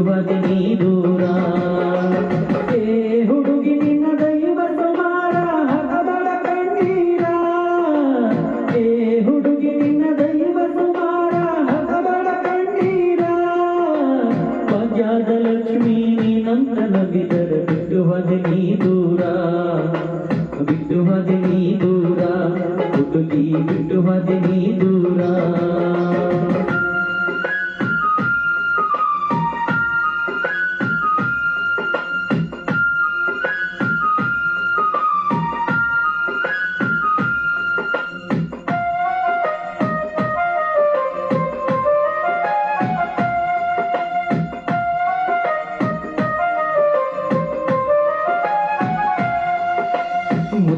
ಹೋದೆ ನೀ ದೂರ ಏ ಹುಡುಗಿ ನಿನ್ನ ದೈವ ಸುಮಾರ ಹಗಬಳ ಕಣ್ಣೀರ ಏ ಹುಡುಗಿ ನಿನ್ನ ದೈವ ಸುಮಾರ ಹಗಬಳ ಕಣ್ಣೀರ ಭಾಗ್ಯದ ಲಕ್ಷ್ಮೀ ನೀನಂತ ನಗಿದರ ಬಿಟ್ಟು ಹೋದೆ ನೀ ದೂರ ಬಿಟ್ಟು ಹೋದೆ ನೀ ದೂರ ಹುಡುಗಿ ಬಿಟ್ಟು ಹೋದೆ ನೀ ದೂರ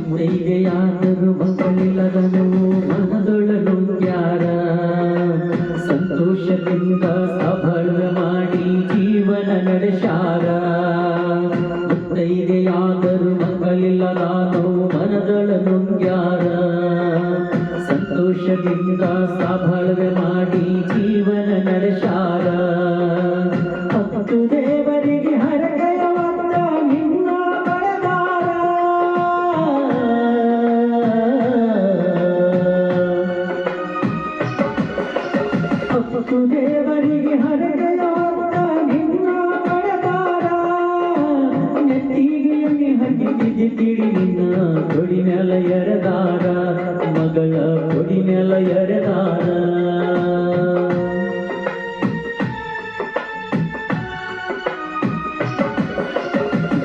ಮುತ್ತೈದೆಯಾದರೂ ಮಕ್ಕಳಿಲ್ಲದನು ಮನದೊಳನು ಯಾರ ಸಂತೋಷದಿಂದ ಸಫಲ ಮಾಡಿ ಜೀವನ ನಡೆಸಾರ ಮುತ್ತೈದೆಯಾದರೂ ಮಕ್ಕಳಿಲ್ಲದಾನು ಮನದೊಳನು ಯಾರ ಸಂತೋಷದಿಂದ ಸಫಲ ಮಾಡಿ ಜೀವನ ನಡೆಸಾರ ಹತ್ತು ದೇವರಿಗೆ ಹರಕೆಯವತ್ತ ನಿನ್ನ ದೇವರಿಗೆ ಹರಕೆಯವತ್ತ ನಿನ್ನ ಪಡೆದಾರ ನೆತ್ತಿಗೆ ಎಣ್ಣೆ ಹಚ್ಚಿದ್ದಿ ತಿಳಿ ನಿನ್ನ ಕೊಡಿ ನೆಲ ಎರೆದಾರ ಮಗಳ ಕೊಡಿ ನೆಲ ಎರೆದಾರ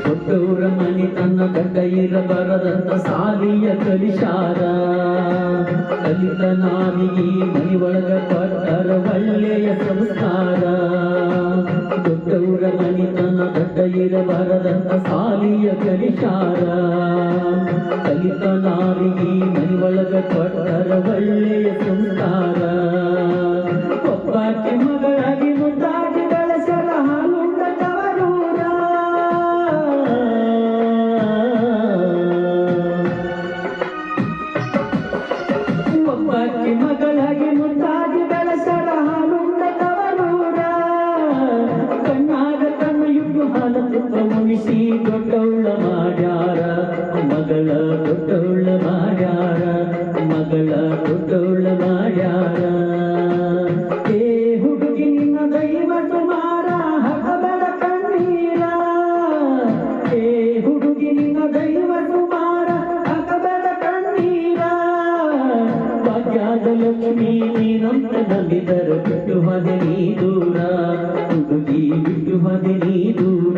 ದೊಡ್ಡವರ ಮನೆ ತನ್ನ ಗಡ್ಡ ಇರಬಾರದಂತ ಸಾಲಿಯ ಕಲಿಸಾರ ಕಲಿತ ನಾವಿಗೆ ಮನಿ ಒಳಗ ಕೊಟ್ಟರ ಒಳ್ಳೆಯ ಸಂಸ್ಕಾರ ದೊಡ್ಡವರ ಮನಿ ತನ್ನ ಗಡ್ಡ ಇರಬಾರದಂತ ಸಾಲಿಯ ಕಲಿಸಾರ ಕಲಿತ ನಾವಿಗೆ ಮನಿ ಒಳಗ ಕೊಟ್ಟರ ಒಳ್ಳೆಯ ಸಂಸ್ಕಾರ ಒಬ್ಬಾಕಿ ಮಗಳಾಗಿ ಮುದ್ದಾಗಿ ಬೆಳೆಸರ ಹಾಲುಂಡ ತವರೂರ ಒಬ್ಬಾಕಿ ಮಗಳಾಗಿ ಮುದ್ದಾಗಿ ಬೆಳೆಸರ ಹಾಲುಂಡ ತವರೂರ ಕಣ್ಣಾಗ ಕಣ್ಣು ಇಟ್ಟು ಹಾಲ ತುಪ್ಪ ಮುಗಿಸಿ ದೊಡ್ಡವಳ ಮಾಡ್ಯಾರ ಮಗಳ ದೊಡ್ಡವಳ ಮಾಡ್ಯಾರ ಮಗಳ ದೊಡ್ಡವಳ ಮಾಡ್ಯಾರ ಏ ಹುಡುಗಿ ನಿನ್ನ ದೈವ ಸುಮಾರ ಹಗಬಳ ಕಣ್ಣೀರ ಏ ಹುಡುಗಿ ನಿನ್ನ ದೈವ ಸುಮಾರ ಹಗಬಳ ಕಣ್ಣೀರ ಭಾಗ್ಯದ ಲಕ್ಷ್ಮೀ ನೀನಂತ ನಗಿದರ ಬಿಟ್ಟು ಹೋದೆ ನೀ ದೂರ ಹುಡುಗಿ ಬಿಟ್ಟು ಹೋದೆ ನೀ ದೂರ